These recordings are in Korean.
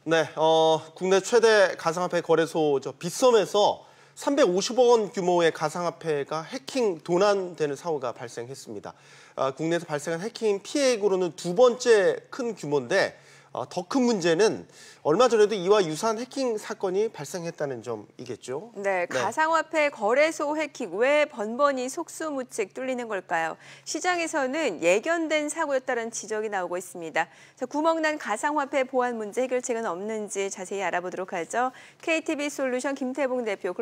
네, 국내 최대 가상화폐 거래소 빗썸에서 350억 원 규모의 가상화폐가 해킹 도난되는 사고가 발생했습니다. 국내에서 발생한 해킹 피해액으로는 두 번째 큰 규모인데 더 큰 문제는 얼마 전에도 이와 유사한 해킹 사건이 발생했다는 점이겠죠. 네, 가상화폐 거래소 해킹 왜 번번이 속수무책 뚫리는 걸까요? 시장에서는 예견된 사고였다는 지적이 나오고 있습니다. 자, 구멍난 가상화폐 보안 문제 해결책은 없는지 자세히 알아보도록 하죠. KTB솔루션 김태봉 대표,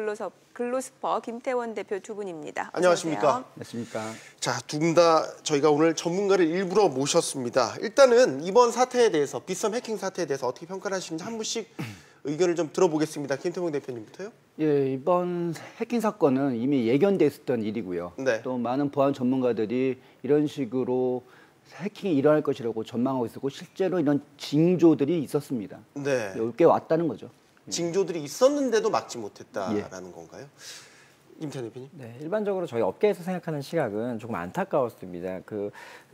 글로스퍼 김태원 대표 두 분입니다. 안녕하십니까? 안녕하십니까? 자, 두 분 다 저희가 오늘 전문가를 일부러 모셨습니다. 일단은 이번 사태에 대해서, 빗썸 해킹 사태에 대해서 어떻게 평가를 하시는지 한 분씩 의견을 좀 들어보겠습니다. 김태봉 대표님부터요. 예, 이번 해킹 사건은 이미 예견됐었던 일이고요. 네. 또 많은 보안 전문가들이 이런 식으로 해킹이 일어날 것이라고 전망하고 있었고 실제로 이런 징조들이 있었습니다. 네. 꽤 왔다는 거죠. 징조들이 있었는데도 막지 못했다라는 건가요? 임태현 대표님. 네, 일반적으로 저희 업계에서 생각하는 시각은 조금 안타까웠습니다.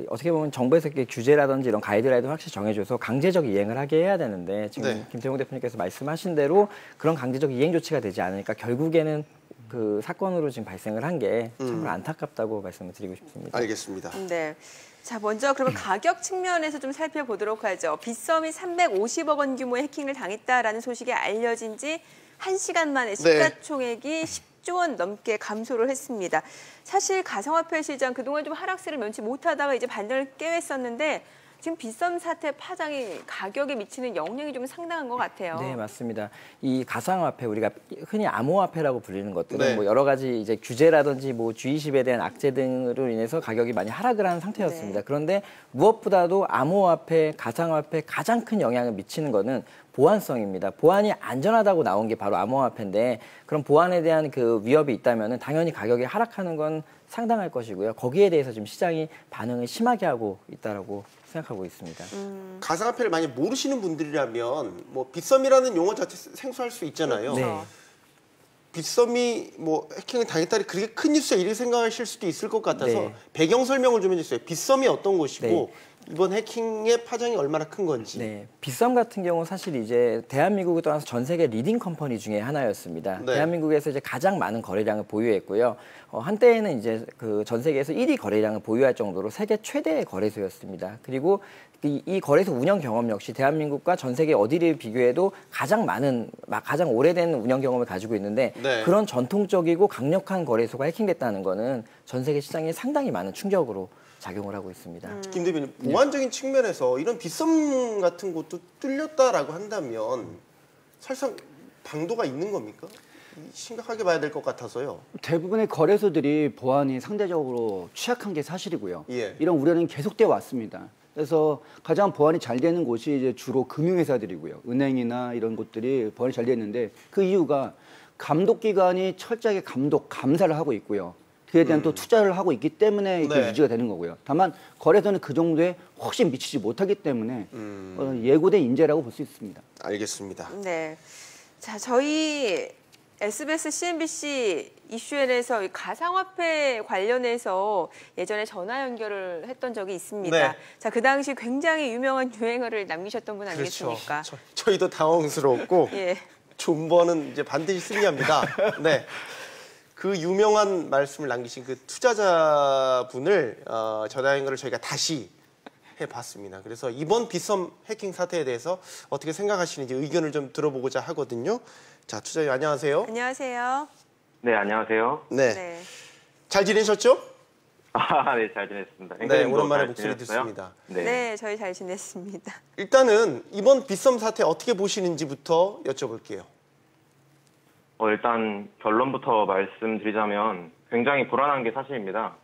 어떻게 보면 정부에서 이렇게 규제라든지 이런 가이드라인을 확실히 정해줘서 강제적 이행을 하게 해야 되는데 지금 네. 김태용 대표님께서 말씀하신 대로 그런 강제적 이행 조치가 되지 않으니까 결국에는 그 사건으로 지금 발생을 한 게 정말 안타깝다고 말씀을 드리고 싶습니다. 알겠습니다. 네. 자, 먼저 그러면 가격 측면에서 좀 살펴보도록 하죠. 빗썸이 350억 원 규모의 해킹을 당했다라는 소식이 알려진 지 1시간 만에 시가총액이 10조 원 넘게 감소를 했습니다. 사실 가상화폐 시장 그동안 좀 하락세를 면치 못하다가 이제 반등을 깨웠었는데 지금 빗썸 사태 파장이 가격에 미치는 영향이 좀 상당한 것 같아요. 네, 맞습니다. 이 가상화폐 우리가 흔히 암호화폐라고 불리는 것들은 네. 뭐 여러 가지 이제 규제라든지 뭐 G20에 대한 악재 등으로 인해서 가격이 많이 하락을 하는 상태였습니다. 네. 그런데 무엇보다도 암호화폐, 가상화폐 가장 큰 영향을 미치는 거는 보안성입니다. 보안이 안전하다고 나온 게 바로 암호화폐인데 그런 보안에 대한 그 위협이 있다면 당연히 가격이 하락하는 건 상당할 것이고요. 거기에 대해서 지금 시장이 반응을 심하게 하고 있다라고 생각하고 있습니다. 가상화폐를 많이 모르시는 분들이라면 뭐 빗썸이라는 용어 자체 생소할 수 있잖아요. 네. 빗썸이 뭐 해킹을 당했다니 그렇게 큰 뉴스야 이렇게 생각하실 수도 있을 것 같아서 네. 배경 설명을 좀 해주세요. 빗썸이 어떤 것이고 네. 이번 해킹의 파장이 얼마나 큰 건지. 네, 빗썸 같은 경우 사실 이제 대한민국을 떠나서 전 세계 리딩 컴퍼니 중에 하나였습니다. 네. 대한민국에서 이제 가장 많은 거래량을 보유했고요. 한때에는 이제 그 전 세계에서 1위 거래량을 보유할 정도로 세계 최대의 거래소였습니다. 그리고 이 거래소 운영 경험 역시 대한민국과 전 세계 어디를 비교해도 가장 오래된 운영 경험을 가지고 있는데 네. 그런 전통적이고 강력한 거래소가 해킹됐다는 거는 전 세계 시장에 상당히 많은 충격으로 작용을 하고 있습니다. 김 대표님, 보안적인 측면에서 이런 빗썸 같은 곳도 뚫렸다라고 한다면 사실상 방도가 있는 겁니까? 심각하게 봐야 될 것 같아서요. 대부분의 거래소들이 보안이 상대적으로 취약한 게 사실이고요. 예. 이런 우려는 계속되어 왔습니다. 그래서 가장 보안이 잘 되는 곳이 이제 주로 금융회사들이고요. 은행이나 이런 곳들이 보안이 잘 되는데 그 이유가 감독기관이 철저하게 감사를 하고 있고요. 그에 대한 또 투자를 하고 있기 때문에 이렇게 네. 유지가 되는 거고요. 다만 거래소는 그 정도에 훨씬 미치지 못하기 때문에 예고된 인재라고 볼 수 있습니다. 알겠습니다. 네. 자, 저희 SBS, CNBC 이슈엔에서 가상화폐 관련해서 예전에 전화 연결을 했던 적이 있습니다. 네. 자, 그 당시 굉장히 유명한 유행어를 남기셨던 분 아니겠습니까? 그렇죠. 저희도 당황스러웠고 예. 존버는 이제 반드시 승리합니다. 네. 그 유명한 말씀을 남기신 그 투자자분을 전화 연결을 저희가 다시 해봤습니다. 그래서 이번 빗썸 해킹 사태에 대해서 어떻게 생각하시는지 의견을 좀 들어보고자 하거든요. 자, 투자자 안녕하세요. 안녕하세요. 네, 안녕하세요. 네. 네. 잘 지내셨죠? 네, 잘 지냈습니다. 네, 오랜만에 목소리 듣습니다. 네, 저희 잘 지냈습니다. 일단은 이번 빗썸 사태 어떻게 보시는지부터 여쭤볼게요. 일단 결론부터 말씀드리자면 굉장히 불안한 게 사실입니다.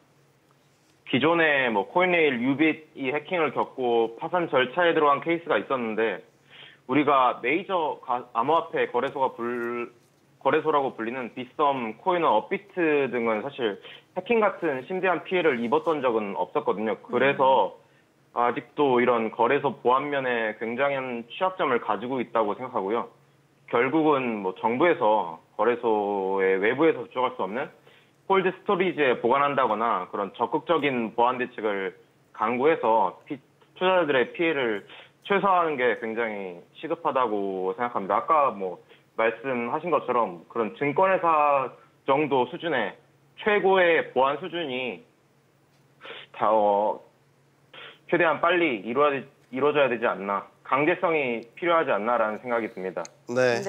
기존에 코인레일 유빗이 해킹을 겪고 파산 절차에 들어간 케이스가 있었는데 우리가 메이저 암호화폐 거래소라고 불리는 빗썸, 코인원, 업비트 등은 사실 해킹 같은 심대한 피해를 입었던 적은 없었거든요. 그래서 아직도 이런 거래소 보안면에 굉장한 취약점을 가지고 있다고 생각하고요. 결국은 정부에서 거래소의 외부에서 접촉할 수 없는 콜드 스토리지에 보관한다거나 그런 적극적인 보안 대책을 강구해서 투자자들의 피해를 최소화하는 게 굉장히 시급하다고 생각합니다. 아까 뭐 말씀하신 것처럼 그런 증권회사 정도 수준의 최고의 보안 수준이 다 최대한 빨리 이루어져야 되지 않나, 강제성이 필요하지 않나라는 생각이 듭니다. 네.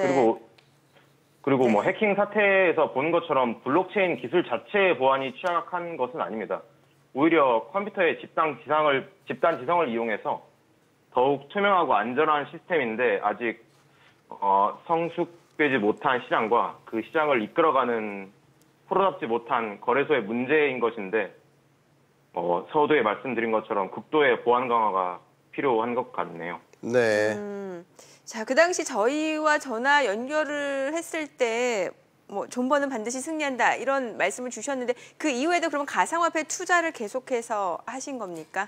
그리고 뭐 해킹 사태에서 본 것처럼 블록체인 기술 자체의 보안이 취약한 것은 아닙니다. 오히려 컴퓨터의 집단 지성을 이용해서 더욱 투명하고 안전한 시스템인데 아직 성숙되지 못한 시장과 그 시장을 이끌어가는 프로답지 못한 거래소의 문제인 것인데 서두에 말씀드린 것처럼 극도의 보안 강화가 필요한 것 같네요. 네. 자, 그 당시 저희와 전화 연결을 했을 때 뭐 존버는 반드시 승리한다 이런 말씀을 주셨는데 그 이후에도 그러면 가상화폐 투자를 계속해서 하신 겁니까?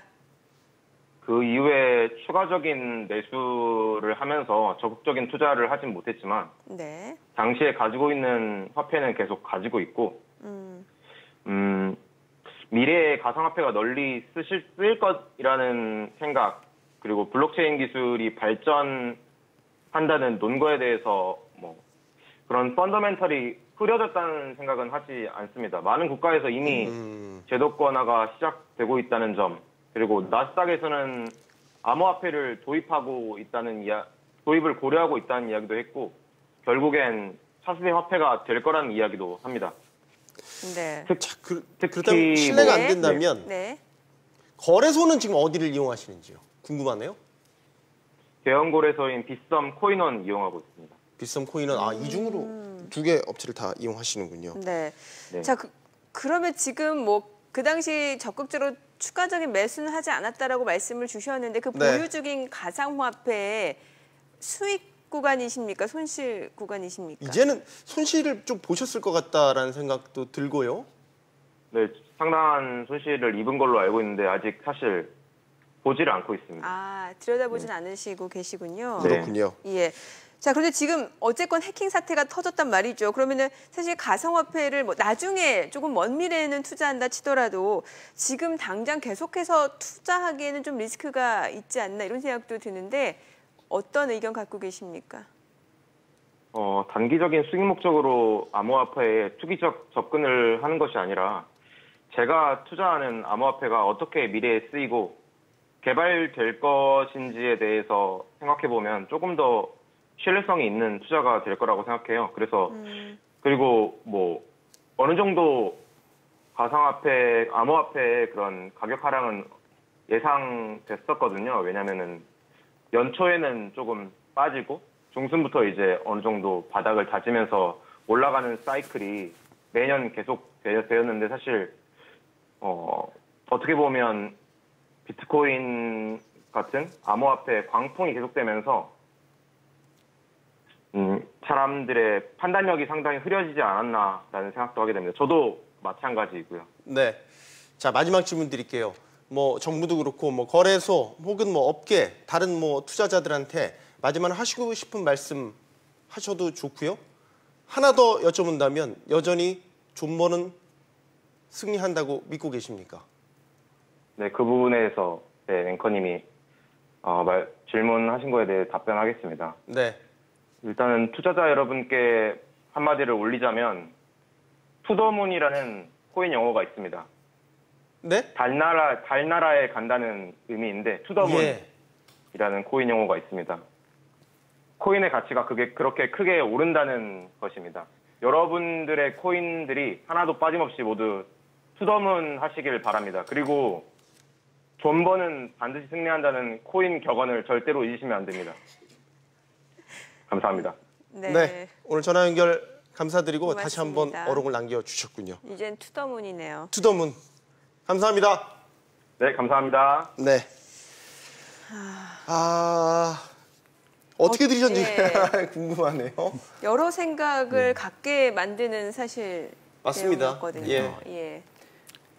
그 이후에 추가적인 매수를 하면서 적극적인 투자를 하진 못했지만 네. 당시에 가지고 있는 화폐는 계속 가지고 있고 미래에 가상화폐가 널리 쓰일 것이라는 생각, 그리고 블록체인 기술이 발전한다는 논거에 대해서 뭐 그런 펀더멘털이 흐려졌다는 생각은 하지 않습니다. 많은 국가에서 이미 제도권화가 시작되고 있다는 점, 그리고 나스닥에서는 암호화폐를 도입을 고려하고 있다는 이야기도 했고, 결국엔 차세대 화폐가 될 거라는 이야기도 합니다. 네. 그렇다면 신뢰가 안 된다면 네. 거래소는 지금 어디를 이용하시는지요? 궁금하네요. 대형 거래소인 빗썸 코인원 이용하고 있습니다. 빗썸 코인은 이중으로 두 개 업체를 다 이용하시는군요. 네. 네. 자, 그러면 지금 뭐 그 당시 적극적으로 추가적인 매수는 하지 않았다라고 말씀을 주셨는데 그 네. 보유 중인 가상화폐 수익 구간이십니까? 손실 구간이십니까? 이제는 손실을 좀 보셨을 것 같다라는 생각도 들고요. 네, 상당한 손실을 입은 걸로 알고 있는데 아직 사실 보지를 않고 있습니다. 아, 들여다보진 않으시고 계시군요. 네. 그렇군요. 예. 자, 그런데 지금 어쨌건 해킹 사태가 터졌단 말이죠. 그러면은 사실 가상화폐를 뭐 나중에 조금 먼 미래에는 투자한다 치더라도 지금 당장 계속해서 투자하기에는 좀 리스크가 있지 않나 이런 생각도 드는데 어떤 의견 갖고 계십니까? 단기적인 수익 목적으로 암호화폐에 투기적 접근을 하는 것이 아니라 제가 투자하는 암호화폐가 어떻게 미래에 쓰이고 개발될 것인지에 대해서 생각해보면 조금 더 신뢰성이 있는 투자가 될 거라고 생각해요. 그래서 그리고 뭐 어느 정도 가상화폐, 암호화폐의 그런 가격 하락은 예상됐었거든요. 왜냐면은 연초에는 조금 빠지고 중순부터 이제 어느 정도 바닥을 다지면서 올라가는 사이클이 매년 계속 되었는데 사실 어떻게 보면 비트코인 같은 암호화폐 광풍이 계속되면서 사람들의 판단력이 상당히 흐려지지 않았나라는 생각도 하게 됩니다. 저도 마찬가지이고요. 네. 자, 마지막 질문 드릴게요. 뭐 정부도 그렇고 뭐 거래소 혹은 뭐 업계 다른 뭐 투자자들한테 마지막으로 하시고 싶은 말씀 하셔도 좋고요. 하나 더 여쭤본다면 여전히 존버는 승리한다고 믿고 계십니까? 네, 그 부분에서 앵커님이 질문하신 거에 대해 답변하겠습니다. 네. 일단은 투자자 여러분께 한마디를 올리자면 투더문이라는 코인 용어가 있습니다. 네? 달나라에 간다는 의미인데 투더문이라는 코인 용어가 있습니다. 코인의 가치가 그렇게 크게 오른다는 것입니다. 여러분들의 코인들이 하나도 빠짐없이 모두 투더문 하시길 바랍니다. 그리고 존버는 반드시 승리한다는 코인 격언을 절대로 잊으시면 안 됩니다. 감사합니다. 네. 오늘 전화 연결 감사드리고 고맙습니다. 다시 한번 어록을 남겨주셨군요. 이젠 투더문이네요. 투더문. 감사합니다. 네, 감사합니다. 네. 어떻게 들으셨는지 궁금하네요. 여러 생각을 갖게 만드는 사실 맞습니다. 내용이었거든요. 예.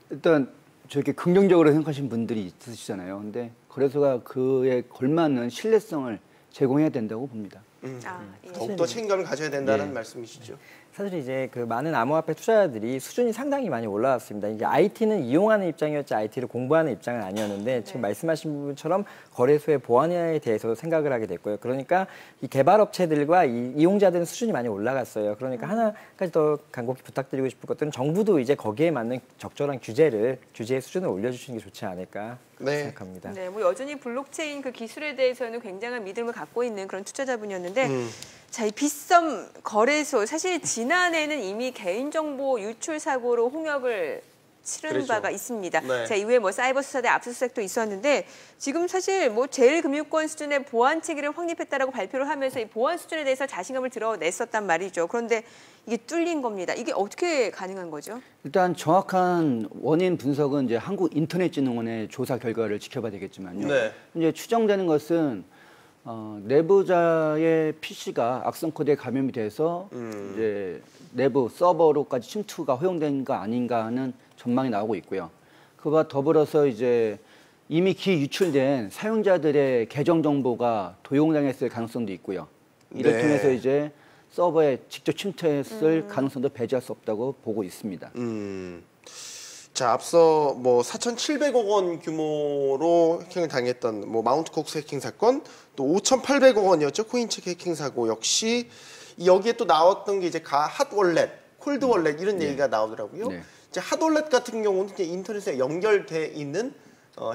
일단 저렇게 긍정적으로 생각하시는 분들이 있으시잖아요. 근데 거래소가 그에 걸맞는 신뢰성을 제공해야 된다고 봅니다. 예. 더욱더 책임감을 가져야 된다는 예. 말씀이시죠. 사실 이제 그 많은 암호화폐 투자자들이 수준이 상당히 많이 올라왔습니다. 이게 IT는 이용하는 입장이었지 IT를 공부하는 입장은 아니었는데 지금 말씀하신 부분처럼 거래소의 보안에 대해서 생각을 하게 됐고요. 그러니까 이 개발업체들과 이 이용자들은 수준이 많이 올라갔어요. 그러니까 하나까지 더 간곡히 부탁드리고 싶은 것들은 정부도 이제 거기에 맞는 적절한 규제의 수준을 올려주시는 게 좋지 않을까 생각합니다. 네, 뭐 여전히 블록체인 그 기술에 대해서는 굉장한 믿음을 갖고 있는 그런 투자자분이었는데 자, 이 빗썸 거래소 사실 지난해는 이미 개인정보 유출 사고로 홍역을 치른 그렇죠. 바가 있습니다. 네. 자, 이후에 뭐 사이버 수사대 압수수색도 있었는데 지금 사실 뭐 제1금융권 수준의 보안 체계를 확립했다라고 발표를 하면서 이 보안 수준에 대해서 자신감을 드러냈었단 말이죠. 그런데 이게 뚫린 겁니다. 이게 어떻게 가능한 거죠? 일단 정확한 원인 분석은 이제 한국인터넷진흥원의 조사 결과를 지켜봐야 되겠지만요. 네. 이제 추정되는 것은 내부자의 PC가 악성 코드에 감염이 돼서 이제 내부 서버로까지 침투가 허용된 거 아닌가 하는 전망이 나오고 있고요. 그와 더불어서 이제 이미 기유출된 사용자들의 계정 정보가 도용당했을 가능성도 있고요. 이를 네. 통해서 이제 서버에 직접 침투했을 가능성도 배제할 수 없다고 보고 있습니다. 자, 앞서 뭐 4,700억 원 규모로 해킹을 당했던 뭐 마운트 콕스 해킹 사건, 또 5,800억 원이었죠. 코인체크 해킹 사고 역시 여기에 또 나왔던 게 이제 핫월렛, 콜드월렛 이런 얘기가 나오더라고요. 네. 이제 핫월렛 같은 경우는 이제 인터넷에 연결돼 있는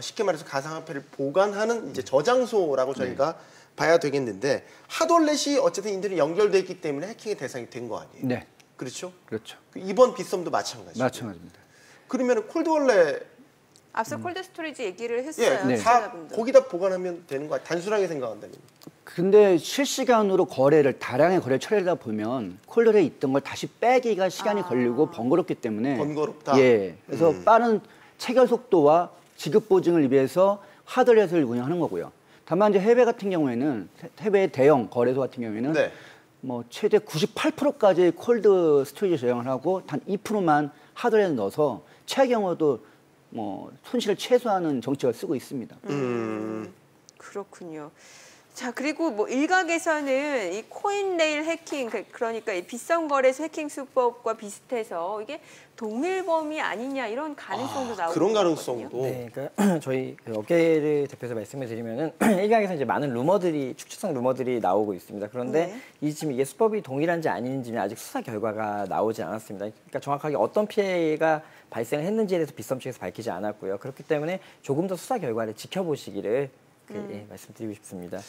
쉽게 말해서 가상화폐를 보관하는 이제 저장소라고 저희가 봐야 되겠는데 핫월렛이 어쨌든 인터넷에 연결돼 있기 때문에 해킹의 대상이 된 거 아니에요? 네, 그렇죠? 그렇죠. 이번 빗썸도 마찬가지죠. 마찬가지입니다. 그러면 콜드월렛 앞서 콜드 스토리지 얘기를 했어요. 예, 투자자분도. 거기다 보관하면 되는 거야. 단순하게 생각한다면. 근데 실시간으로 다량의 거래를 처리하다 보면 콜드에 있던 걸 다시 빼기가 시간이 걸리고 번거롭기 때문에 번거롭다. 예. 그래서 빠른 체결 속도와 지급 보증을 위해서 하드렛을 운영하는 거고요. 다만 이제 해외 같은 경우에는 해외 대형 거래소 같은 경우에는 네. 뭐 최대 98%까지 콜드 스토리지 저장을 하고 단 2%만 하드렛을 넣어서 최악의 경우도 뭐 손실을 최소화하는 정책을 쓰고 있습니다. 그렇군요. 자, 그리고 뭐 일각에서는 이 코인레일 해킹, 그러니까 이 빗썸 거래소 해킹 수법과 비슷해서 이게 동일범위 아니냐 이런 가능성도 나오고 그런 있거든요. 가능성도. 네, 그러니까 저희 그 업계를 대표해서 말씀을 드리면은 일각에서 이제 많은 추측성 루머들이 나오고 있습니다. 그런데 지금 이게 수법이 동일한지 아닌지는 아직 수사 결과가 나오지 않았습니다. 그러니까 정확하게 어떤 피해가 발생했는지에 대해서 빗썸 측에서 밝히지 않았고요. 그렇기 때문에 조금 더 수사 결과를 지켜보시기를 말씀드리고 싶습니다.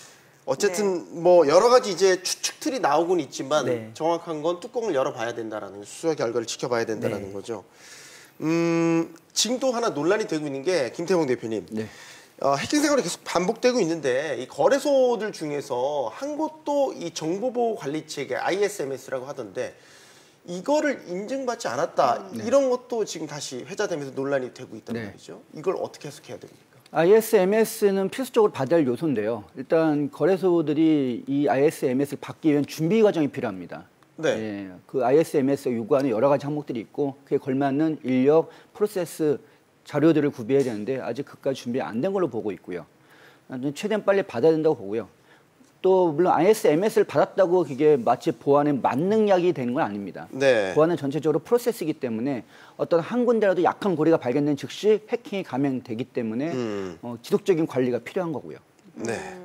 어쨌든 뭐 여러 가지 이제 추측들이 나오곤 있지만 네. 정확한 건 뚜껑을 열어봐야 된다라는 수사 결과를 지켜봐야 된다라는 거죠. 지금 또 하나 논란이 되고 있는 게 김태봉 대표님. 네. 해킹 사건이 계속 반복되고 있는데 이 거래소들 중에서 한 곳도 이 정보보호관리체계 ISMS라고 하던데 이거를 인증받지 않았다 이런 것도 지금 다시 회자되면서 논란이 되고 있단 말이죠. 이걸 어떻게 해석해야 됩니까? ISMS는 필수적으로 받아야 할 요소인데요. 일단 거래소들이 이 ISMS를 받기 위한 준비 과정이 필요합니다. 네. 예, 그 ISMS가 요구하는 여러 가지 항목들이 있고 그에 걸맞는 인력, 프로세스, 자료들을 구비해야 되는데 아직 그까지 준비 안 된 걸로 보고 있고요. 최대한 빨리 받아야 된다고 보고요. 또 물론 ISMS를 받았다고 그게 마치 보안에 만능약이 되는 건 아닙니다. 네. 보안은 전체적으로 프로세스이기 때문에 어떤 한 군데라도 약한 고리가 발견된 즉시 해킹이 감행되기 때문에 지속적인 관리가 필요한 거고요. 네.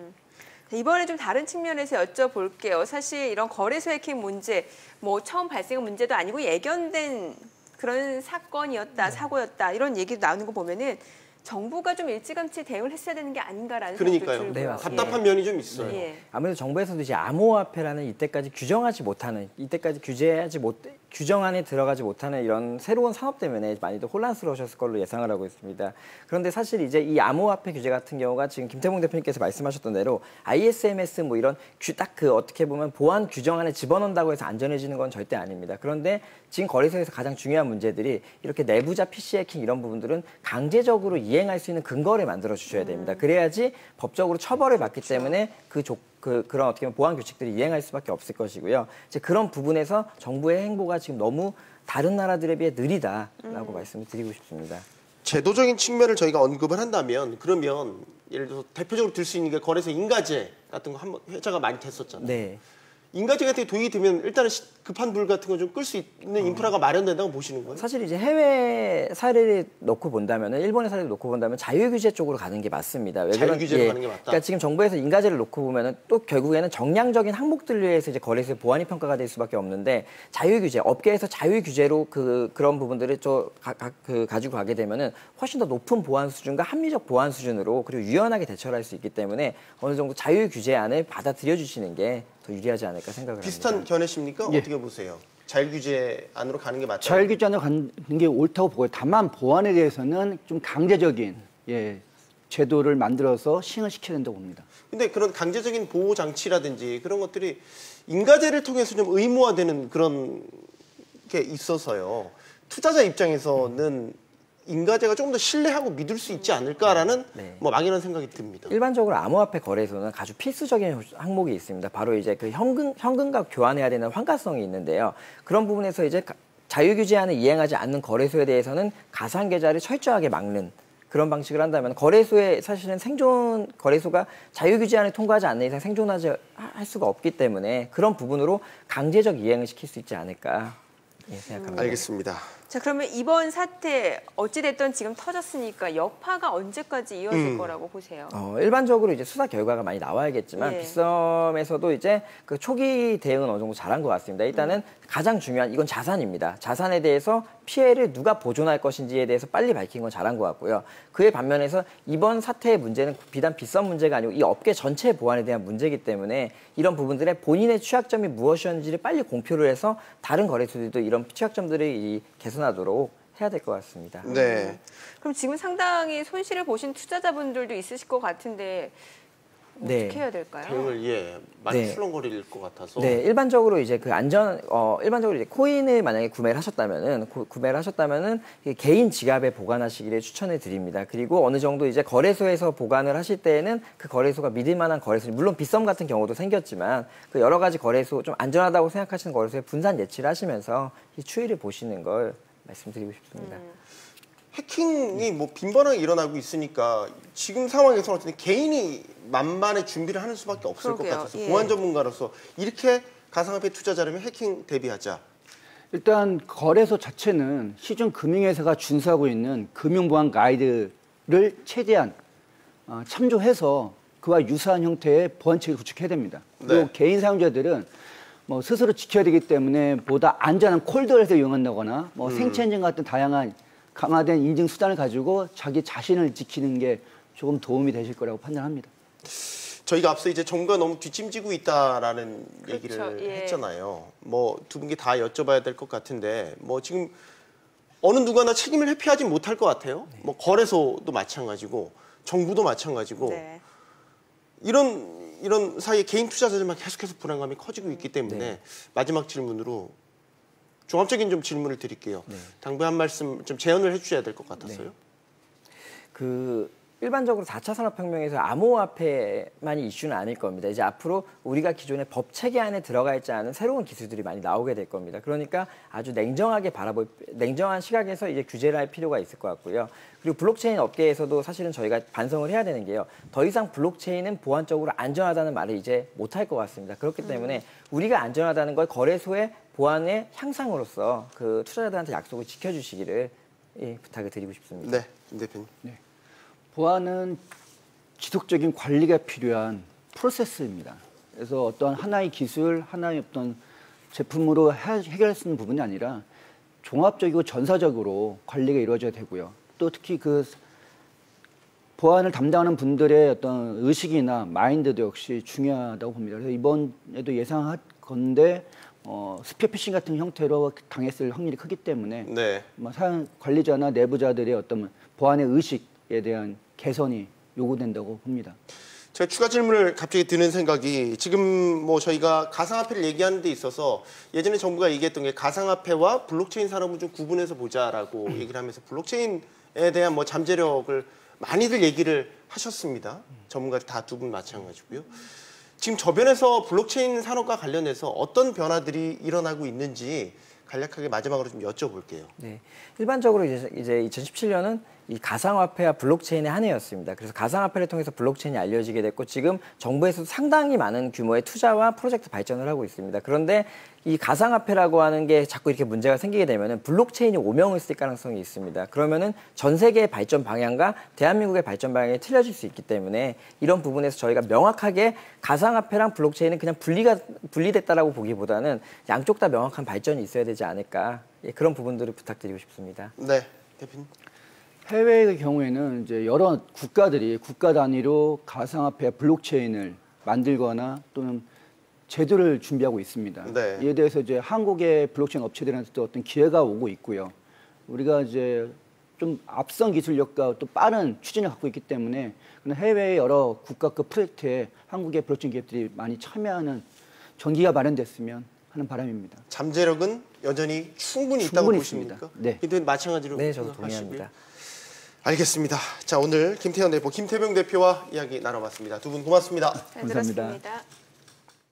이번에 좀 다른 측면에서 여쭤볼게요. 사실 이런 거래소 해킹 문제, 뭐 처음 발생한 문제도 아니고 예견된 그런 사건이었다, 사고였다 이런 얘기도 나오는 거 보면은 정부가 좀 일찌감치 대응을 했어야 되는 게 아닌가라는 생각도 그러니까요. 들고요. 답답한 면이 좀 있어요. 예. 아무래도 정부에서도 이제 암호화폐라는 이때까지 규정 안에 들어가지 못하는 이런 새로운 산업 때문에 많이들 혼란스러우셨을 걸로 예상을 하고 있습니다. 그런데 사실 이제 이 암호화폐 규제 같은 경우가 지금 김태봉 대표님께서 말씀하셨던 대로 ISMS 뭐 이런 딱 그 어떻게 보면 보안 규정 안에 집어넣는다고 해서 안전해지는 건 절대 아닙니다. 그런데 지금 거래소에서 가장 중요한 문제들이 이렇게 내부자 PC 해킹 이런 부분들은 강제적으로 이행할 수 있는 근거를 만들어 주셔야 됩니다. 그래야지 법적으로 처벌을 받기 때문에 그런 어떻게 보면 보안 규칙들이 이행할 수밖에 없을 것이고요. 이제 그런 부분에서 정부의 행보가 지금 너무 다른 나라들에 비해 느리다라고 말씀을 드리고 싶습니다. 제도적인 측면을 저희가 언급을 한다면 그러면 예를 들어서 대표적으로 들 수 있는 게 거래소 인가제 같은 거 한번 회자가 많이 됐었잖아요. 네. 인가제 같은 게 도입이 되면 일단은 급한 불 같은 거 좀 끌 수 있는 인프라가 마련된다고 보시는 거예요? 사실 이제 해외 사례를 놓고 본다면은 일본의 사례를 놓고 본다면 자유 규제 쪽으로 가는 게 맞습니다. 왜 자유 규제로 가는 게 맞다. 그러니까 지금 정부에서 인가제를 놓고 보면은 또 결국에는 정량적인 항목들에 의해서 이제 거래소의 보안이 평가가 될 수밖에 없는데 자유 규제, 업계에서 자유 규제로 그런 부분들을 가지고 가게 되면은 훨씬 더 높은 보안 수준과 합리적 보안 수준으로 그리고 유연하게 대처를 할 수 있기 때문에 어느 정도 자유 규제안을 받아들여 주시는 게 더 유리하지 않을까 생각을 비슷한 합니다. 견해십니까? 예. 어떻게 보세요? 자율규제 안으로 가는 게 맞다. 자율규제 안으로 가는 게 옳다고 보고요. 다만 보안에 대해서는 좀 강제적인 제도를 만들어서 시행을 시켜야 된다고 봅니다. 근데 그런 강제적인 보호 장치라든지 그런 것들이 인가제를 통해서 좀 의무화되는 그런 게 있어서요. 투자자 입장에서는 인가제가 조금 더 신뢰하고 믿을 수 있지 않을까라는 네. 뭐 막연한 생각이 듭니다. 일반적으로 암호화폐 거래소는 아주 필수적인 항목이 있습니다. 바로 이제 그 현금과 교환해야 되는 환가성이 있는데요. 그런 부분에서 이제 자유규제안을 이행하지 않는 거래소에 대해서는 가상 계좌를 철저하게 막는 그런 방식을 한다면 거래소의 사실은 생존 거래소가 자유규제안을 통과하지 않는 이상 생존하지 할 수가 없기 때문에 그런 부분으로 강제적 이행을 시킬 수 있지 않을까 생각합니다. 알겠습니다. 자, 그러면 이번 사태 어찌됐든 지금 터졌으니까 여파가 언제까지 이어질 거라고 보세요? 일반적으로 이제 수사 결과가 많이 나와야겠지만 예. 빗썸에서도 이제 그 초기 대응은 어느 정도 잘한 것 같습니다. 일단은 가장 중요한 이건 자산입니다. 자산에 대해서 피해를 누가 보존할 것인지에 대해서 빨리 밝힌 건 잘한 것 같고요. 그에 반면에서 이번 사태의 문제는 비단 빗썸 문제가 아니고 이 업계 전체 보안에 대한 문제이기 때문에 이런 부분들의 본인의 취약점이 무엇이었는지를 빨리 공표를 해서 다른 거래소들도 이런 취약점들을 개선하도록 해야 될 것 같습니다. 네. 그럼 지금 상당히 손실을 보신 투자자분들도 있으실 것 같은데 네. 어떻게 해야 될까요? 대응을 많이 네. 술렁거릴 것 같아서. 네, 일반적으로 이제 일반적으로 이제 코인을 만약에 구매를 하셨다면은 개인 지갑에 보관하시기를 추천을 드립니다. 그리고 어느 정도 이제 거래소에서 보관을 하실 때에는 그 거래소가 믿을 만한 거래소, 물론 빗썸 같은 경우도 생겼지만 그 여러 가지 거래소 좀 안전하다고 생각하시는 거래소에 분산 예치를 하시면서 이 추이를 보시는 걸 말씀드리고 싶습니다. 해킹이 뭐 빈번하게 일어나고 있으니까 지금 상황에서 어쨌든 개인이 만반의 준비를 하는 수밖에 없을 그러게요. 것 같아서 예. 보안 전문가로서 이렇게 가상화폐 투자자라면 해킹 대비하자. 일단 거래소 자체는 시중 금융회사가 준수하고 있는 금융보안 가이드를 최대한 참조해서 그와 유사한 형태의 보안책을 구축해야 됩니다. 그리고 네. 개인 사용자들은 뭐 스스로 지켜야 되기 때문에 보다 안전한 콜드워렛을 이용한다거나 뭐 생체 인증 같은 다양한 강화된 인증 수단을 가지고 자기 자신을 지키는 게 조금 도움이 되실 거라고 판단합니다. 저희가 앞서 이제 정부가 너무 뒷짐지고 있다라는 얘기를 그렇죠. 예. 했잖아요. 뭐 두 분께 다 여쭤봐야 될 것 같은데 뭐 지금 어느 누구나 책임을 회피하지 못할 것 같아요. 뭐 거래소도 마찬가지고 정부도 마찬가지고 네. 이런 사이에 개인 투자자들만 계속해서 불안감이 커지고 있기 때문에 마지막 질문으로 종합적인 좀 질문을 드릴게요. 당부의 한 말씀 좀 제언을 해주셔야 될 것 같았어요. 일반적으로 4차 산업혁명에서 암호화폐만이 이슈는 아닐 겁니다. 이제 앞으로 우리가 기존의 법 체계 안에 들어가 있지 않은 새로운 기술들이 많이 나오게 될 겁니다. 그러니까 아주 냉정한 시각에서 이제 규제를 할 필요가 있을 것 같고요. 그리고 블록체인 업계에서도 사실은 저희가 반성을 해야 되는 게요. 더 이상 블록체인은 보안적으로 안전하다는 말을 이제 못할 것 같습니다. 그렇기 때문에 우리가 안전하다는 걸 거래소의 보안의 향상으로서 그 투자자들한테 약속을 지켜주시기를 부탁을 드리고 싶습니다. 네, 김 대표님. 보안은 지속적인 관리가 필요한 프로세스입니다. 그래서 어떤 하나의 기술, 하나의 어떤 제품으로 해결할 수 있는 부분이 아니라 종합적이고 전사적으로 관리가 이루어져야 되고요. 또 특히 그 보안을 담당하는 분들의 어떤 의식이나 마인드도 역시 중요하다고 봅니다. 그래서 이번에도 예상하건대 스피어 피싱 같은 형태로 당했을 확률이 크기 때문에 네. 사용 관리자나 내부자들의 어떤 보안의 의식에 대한 개선이 요구된다고 봅니다. 제가 추가 질문을 갑자기 드는 생각이 지금 뭐 저희가 가상화폐를 얘기하는 데 있어서 예전에 정부가 얘기했던 게 가상화폐와 블록체인 산업은 좀 구분해서 보자라고 얘기를 하면서 블록체인에 대한 뭐 잠재력을 많이들 얘기를 하셨습니다. 전문가 다 두 분 마찬가지고요. 지금 저변에서 블록체인 산업과 관련해서 어떤 변화들이 일어나고 있는지 간략하게 마지막으로 좀 여쭤볼게요. 네, 일반적으로 이제 2017년은 이 가상화폐와 블록체인의 한 해였습니다. 그래서 가상화폐를 통해서 블록체인이 알려지게 됐고 지금 정부에서도 상당히 많은 규모의 투자와 프로젝트 발전을 하고 있습니다. 그런데 이 가상화폐라고 하는 게 자꾸 이렇게 문제가 생기게 되면은 블록체인이 오명을 쓸 가능성이 있습니다. 그러면은 전 세계의 발전 방향과 대한민국의 발전 방향이 틀려질 수 있기 때문에 이런 부분에서 저희가 명확하게 가상화폐랑 블록체인은 그냥 분리됐다라고 보기보다는 양쪽 다 명확한 발전이 있어야 되지 않을까. 예, 그런 부분들을 부탁드리고 싶습니다. 네, 대표님. 해외의 경우에는 이제 여러 국가들이 국가 단위로 가상화폐 블록체인을 만들거나 또는 제도를 준비하고 있습니다. 네. 이에 대해서 이제 한국의 블록체인 업체들한테도 어떤 기회가 오고 있고요. 우리가 이제 좀 앞선 기술력과 또 빠른 추진을 갖고 있기 때문에 해외의 여러 국가급 프로젝트에 한국의 블록체인 기업들이 많이 참여하는 전기가 마련됐으면 하는 바람입니다. 잠재력은 여전히 충분히 있다고 있습니다. 보십니까? 네. 김태현 마찬가지로 네, 저도 생각하시고요. 동의합니다. 알겠습니다. 자, 오늘 김태현 대표, 김태병 대표와 이야기 나눠봤습니다. 두 분 고맙습니다. 잘 감사합니다. 들었습니다.